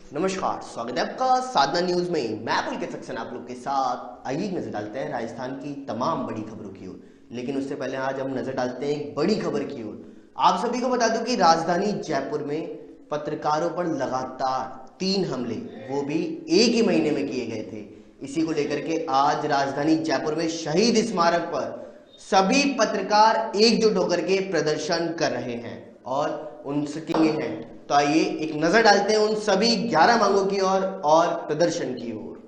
नमस्कार, स्वागत है आपका साधना न्यूज में। मैं पुलकित सक्सेना आप लोग के साथ। आइए नजर डालते हैं राजस्थान की तमाम बड़ी खबरों की ओर। लेकिन उससे पहले आज हम नजर डालते हैं एक बड़ी खबर की ओर। आप सभी को बता दूं कि राजधानी जयपुर में पत्रकारों पर लगातार 3 हमले, वो भी एक ही महीने में किए गए थे। इसी को लेकर के आज राजधानी जयपुर में शहीद स्मारक पर सभी पत्रकार एकजुट होकर के प्रदर्शन कर रहे हैं और उनसे हैं। तो आइए एक नजर डालते हैं उन सभी 11 मांगों की ओर और प्रदर्शन की ओर।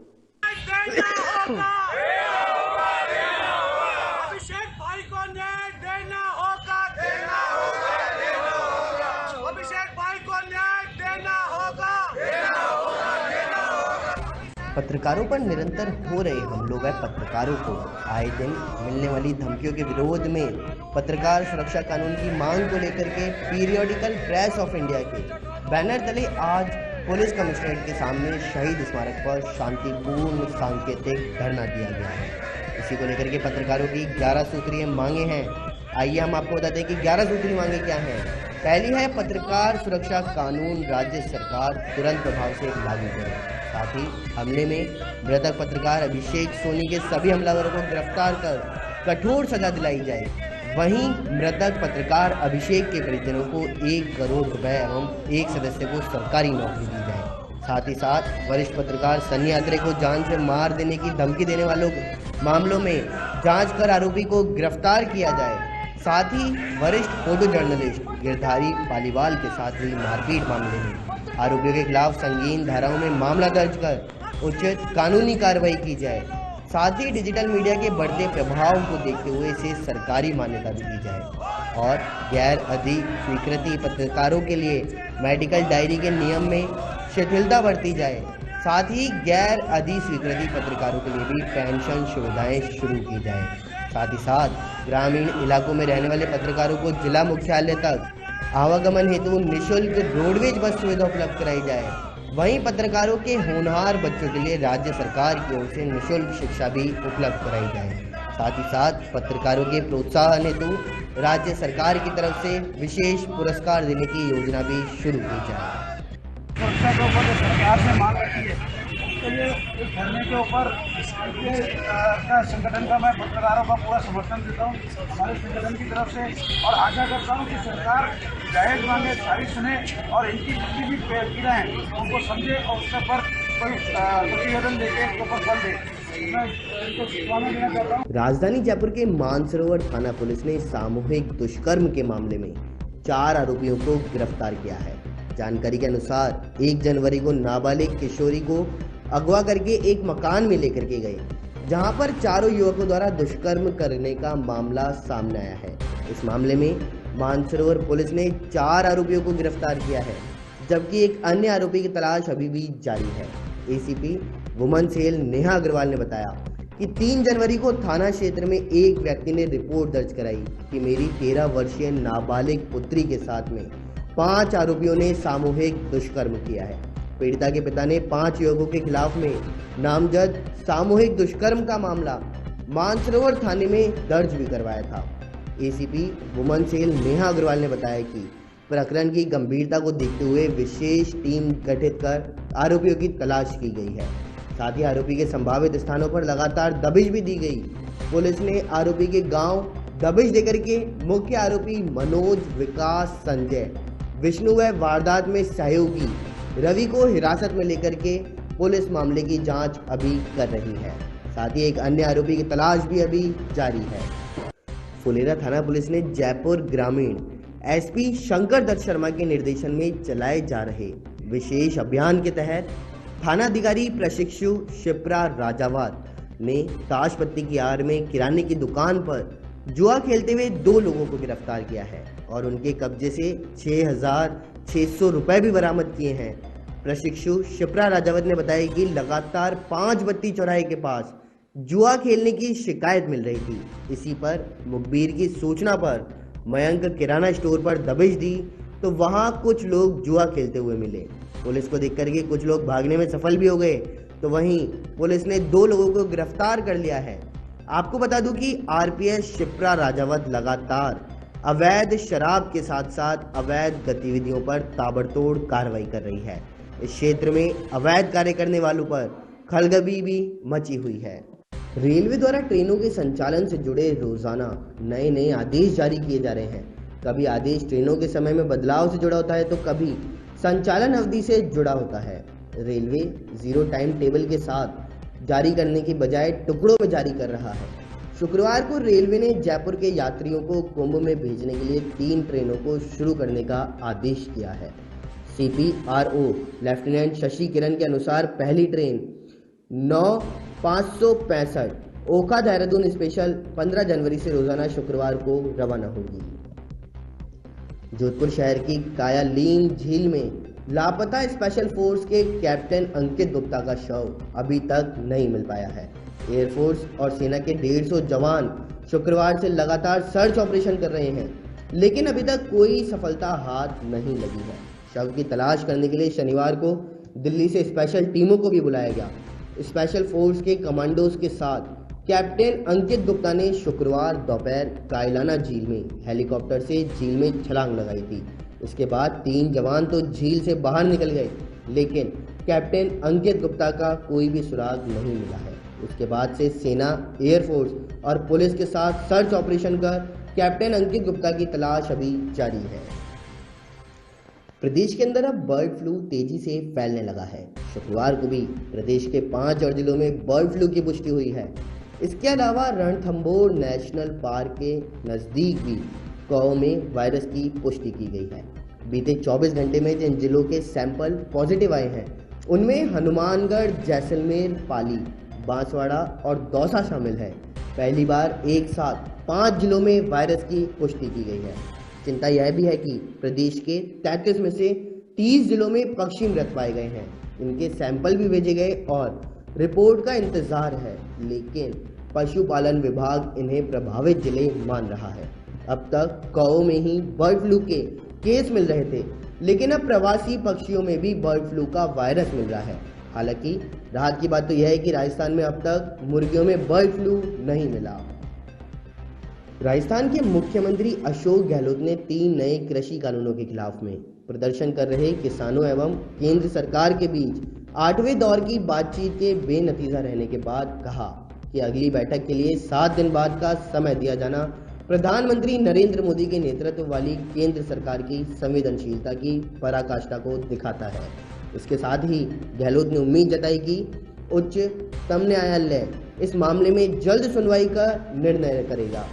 अभिषेक भाई को न्याय देना होगा, देना होगा, देना होगा। अभिषेक भाई को न्याय देना होगा, देना होगा, देना होगा। पत्रकारों पर निरंतर हो रहे हमलों व पत्रकारों को आए दिन मिलने वाली धमकियों के विरोध में पत्रकार सुरक्षा कानून की मांग को लेकर के पीरियोडिकल प्रेस ऑफ इंडिया के बैनर तले आज पुलिस कमिश्नरेट के सामने शहीद स्मारक पर शांतिपूर्ण सांकेतिक धरना दिया गया है। इसी को लेकर के पत्रकारों की 11 सूत्रीय मांगे हैं। आइए हम आपको बताते हैं कि 11 सूत्रीय मांगे क्या हैं। पहली है, पत्रकार सुरक्षा कानून राज्य सरकार तुरंत प्रभाव से लागू करे। साथ ही हमले में मृतक पत्रकार अभिषेक सोनी के सभी हमलावरों को गिरफ्तार कर कठोर सजा दिलाई जाए। वहीं मृतक पत्रकार अभिषेक के परिजनों को 1 करोड़ रुपए एवं एक सदस्य को सरकारी नौकरी दी जाए। साथ ही साथ वरिष्ठ पत्रकार सन्नी अत्रे को जान से मार देने की धमकी देने वालों मामलों में जांच कर आरोपी को गिरफ्तार किया जाए। साथ ही वरिष्ठ फोटो जर्नलिस्ट गिरधारी पालीवाल के साथ हुई मारपीट मामले में आरोपियों के खिलाफ संगीन धाराओं में मामला दर्ज कर उचित कानूनी कार्रवाई की जाए। साथ ही डिजिटल मीडिया के बढ़ते प्रभाव को देखते हुए इसे सरकारी मान्यता भी दी जाए और गैर अधिस्वीकृति पत्रकारों के लिए मेडिकल डायरी के नियम में शिथिलता बरती जाए। साथ ही गैर अधिस्वीकृति पत्रकारों के लिए भी पेंशन सुविधाएं शुरू की जाए। साथ ही साथ ग्रामीण इलाकों में रहने वाले पत्रकारों को जिला मुख्यालय तक आवागमन हेतु निःशुल्क रोडवेज बस सुविधा उपलब्ध कराई जाए। वहीं पत्रकारों के होनहार बच्चों के लिए राज्य सरकार की ओर से निःशुल्क शिक्षा भी उपलब्ध कराई जाए। साथ ही साथ पत्रकारों के प्रोत्साहन हेतु राज्य सरकार की तरफ से विशेष पुरस्कार देने की योजना भी शुरू की जाए। सुरक्षा के ऊपर जो सरकार ने मांग रखी है उसके लिए इस धरने के ऊपर संगठन का मैं पत्रकारों का पूरा समर्थन देता हूँ हमारे संगठन की तरफ से, और आशा करता हूँ कि सरकार जायज मांगे सारी सुने और इनकी जितनी भी पीड़ा है उनको समझे और उसके पर कोई प्रतिवेदन देके उसके ऊपर फल दे। मैं इनको शुभकामनाएं देना चाहता हूँ। राजधानी जयपुर के मानसरोवर थाना पुलिस ने सामूहिक दुष्कर्म के मामले में 4 आरोपियों को गिरफ्तार किया है। जानकारी के अनुसार 1 जनवरी को नाबालिग किशोरी को अगवा करके एक मकान में लेकर के गए, जहां पर चारों युवकों द्वारा दुष्कर्म करने का मामला सामने आया है। इस मामले में मानसरोवर पुलिस ने 4 आरोपियों को गिरफ्तार किया है, जबकि एक अन्य आरोपी की तलाश अभी भी जारी है। ACP woman cell Neha Agarwal ने बताया कि 3 जनवरी को थाना क्षेत्र में एक व्यक्ति ने रिपोर्ट दर्ज कराई कि मेरी 13 वर्षीय नाबालिग पुत्री के साथ में 5 आरोपियों ने सामूहिक दुष्कर्म किया है। पीड़िता के पिता ने 5 युवकों के खिलाफ में नामजद सामूहिक दुष्कर्म का मामला मानसरोवर थाने में दर्ज भी करवाया था। ACP woman cell Neha Agarwal ने बताया कि प्रकरण की गंभीरता को देखते हुए विशेष टीम गठित कर आरोपियों की तलाश की गई है। साथ ही आरोपी के संभावित स्थानों पर लगातार दबिश भी दी गई। पुलिस ने आरोपी के गांव दबिश देकर के मुख्य आरोपी मनोज, विकास, संजय, विष्णु व वारदात में सहयोगी रवि को हिरासत में लेकर के पुलिस मामले की जांच अभी कर रही है। साथ ही एक अन्य आरोपी की तलाश भी अभी जारी है। फुलेरा थाना पुलिस ने जयपुर ग्रामीण एसपी शंकर दत्त शर्मा के निर्देशन में चलाए जा रहे विशेष अभियान के तहत थानाधिकारी प्रशिक्षु शिप्रा राजावत ने ताशपत्ती की आड़ में किराने की दुकान पर जुआ खेलते हुए 2 लोगों को गिरफ्तार किया है और उनके कब्जे से 6,600 रुपए भी बरामद किए हैं। प्रशिक्षु शिप्रा राजावत ने बताया कि लगातार 5 बत्ती चौराहे के पास जुआ खेलने की शिकायत मिल रही थी। इसी पर मुखबिर की सूचना पर मयंक किराना स्टोर पर दबिश दी तो वहां कुछ लोग जुआ खेलते हुए मिले। पुलिस को देखकर के कुछ लोग भागने में सफल भी हो गए, तो वहीं पुलिस ने 2 लोगों को गिरफ्तार कर लिया है। आपको बता दूं कि आरपीएस शिप्रा राजावत लगातार अवैध शराब के साथ साथ अवैध गतिविधियों पर ताबड़तोड़ कार्रवाई कर रही है। इस क्षेत्र में अवैध कार्य करने वालों पर खलबली भी मची हुई है। रेलवे द्वारा ट्रेनों के संचालन से जुड़े रोजाना नए आदेश जारी किए जा रहे हैं। कभी आदेश ट्रेनों के समय में बदलाव से जुड़ा होता है तो कभी संचालन अवधि से जुड़ा होता है। रेलवे जीरो टाइम टेबल के साथ जारी करने की बजाय टुकड़ों में जारी कर रहा है। शुक्रवार को रेलवे ने जयपुर के यात्रियों को कुंभ में भेजने के लिए 3 ट्रेनों को शुरू करने का आदेश किया है। CPRO लेफ्टिनेंट शशि किरण के अनुसार पहली ट्रेन 9/565 ओखा देहरादून स्पेशल 15 जनवरी से रोजाना शुक्रवार को रवाना होगी। जोधपुर शहर की कायालीन झील में लापता स्पेशल फोर्स के कैप्टन अंकित गुप्ता का शव अभी तक नहीं मिल पाया है। एयरफोर्स और सेना के 150 जवान शुक्रवार से लगातार सर्च ऑपरेशन कर रहे हैं, लेकिन अभी तक कोई सफलता हाथ नहीं लगी है। शव की तलाश करने के लिए शनिवार को दिल्ली से स्पेशल टीमों को भी बुलाया गया। स्पेशल फोर्स के कमांडोज के साथ कैप्टन अंकित गुप्ता ने शुक्रवार दोपहर कायलाना झील में हेलीकॉप्टर से झील में छलांग लगाई थी। इसके बाद 3 जवान तो झील से बाहर निकल गए, लेकिन कैप्टन अंकित गुप्ता का कोई भी सुराग नहीं मिला है। उसके बाद से सेना, एयरफोर्स और पुलिस के साथ सर्च ऑपरेशन कर कैप्टन अंकित गुप्ता की तलाश अभी जारी है। प्रदेश के अंदर अब बर्ड फ्लू तेजी से फैलने लगा है। शुक्रवार को भी प्रदेश के 5 और जिलों में बर्ड फ्लू की पुष्टि हुई है। इसके अलावा रणथंभौर नेशनल पार्क के नजदीक भी कौ में वायरस की पुष्टि की गई है। बीते 24 घंटे में जिन जिलों के सैंपल पॉजिटिव आए हैं उनमें हनुमानगढ़, जैसलमेर, पाली, बांसवाड़ा और दौसा शामिल है। पहली बार एक साथ 5 जिलों में वायरस की पुष्टि की गई है। चिंता यह भी है कि प्रदेश के 33 में से 30 जिलों में पक्षी मृत पाए गए हैं। इनके सैंपल भी भेजे गए और रिपोर्ट का इंतजार है, लेकिन पशुपालन विभाग इन्हें प्रभावित जिले मान रहा है। अब तक कौ में ही बर्ड फ्लू के केस मिल रहे थे, लेकिन अब प्रवासी पक्षियों में भी बर्ड फ्लू का वायरस मिल रहा है। हालांकि राहत की बात तो यह है कि राजस्थान में अब तक मुर्गियों में बर्ड फ्लू नहीं मिला। राजस्थान के मुख्यमंत्री अशोक गहलोत ने 3 नए कृषि कानूनों के खिलाफ में प्रदर्शन कर रहे किसानों एवं केंद्र सरकार के बीच 8वें दौर की बातचीत के बेनतीजा रहने के बाद कहा कि अगली बैठक के लिए 7 दिन बाद का समय दिया जाना प्रधानमंत्री नरेंद्र मोदी के नेतृत्व वाली केंद्र सरकार की संवेदनशीलता की पराकाष्ठा को दिखाता है। इसके साथ ही गहलोत ने उम्मीद जताई कि उच्चतम न्यायालय इस मामले में जल्द सुनवाई का निर्णय करेगा।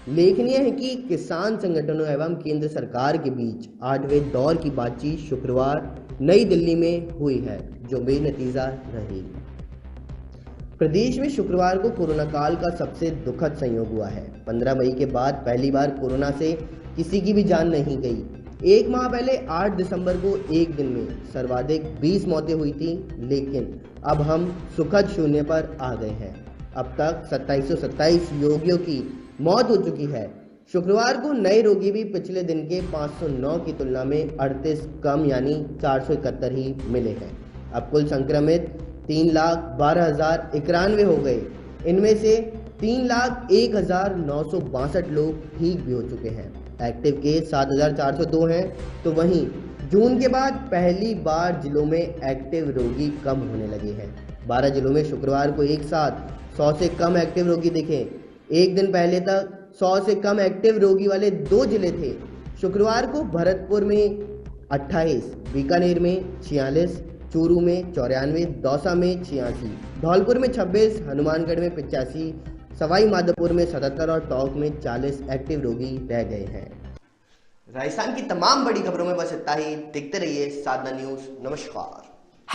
उल्लेखनीय है कि किसान संगठनों एवं केंद्र सरकार के बीच 8वें दौर की बातचीत शुक्रवार नई दिल्ली में हुई है, जो बेनतीजा रही। प्रदेश में शुक्रवार को कोरोना काल का सबसे दुखद संयोग हुआ है। 15 मई के बाद पहली बार कोरोना से किसी की भी जान नहीं गई। 1 माह पहले 8 दिसंबर को एक दिन में सर्वाधिक 20 मौतें हुई थी, लेकिन अब हम सुखद शून्य पर आ गए हैं। अब तक 2727 रोगियों की मौत हो चुकी है। शुक्रवार को नए रोगी भी पिछले दिन के 509 की तुलना में 38 कम यानी 471 ही मिले हैं। अब कुल संक्रमित 3,12,091 हो गए। इनमें से 3,01,962 लोग ठीक भी हो चुके हैं। एक्टिव केस 7,402 हैं। तो वहीं जून के बाद पहली बार जिलों में एक्टिव रोगी कम होने लगे हैं। 12 जिलों में शुक्रवार को एक साथ 100 से कम एक्टिव रोगी दिखे। एक दिन पहले तक 100 से कम एक्टिव रोगी वाले 2 जिले थे। शुक्रवार को भरतपुर में 28, बीकानेर में 46, चूरू में 94, दौसा में 86, धौलपुर में 26, हनुमानगढ़ में 85, सवाई माधोपुर में 77 और टोंक में 40 एक्टिव रोगी रह गए हैं। राजस्थान की तमाम बड़ी खबरों में बस इतना ही। देखते रहिए साधना न्यूज़। नमस्कार।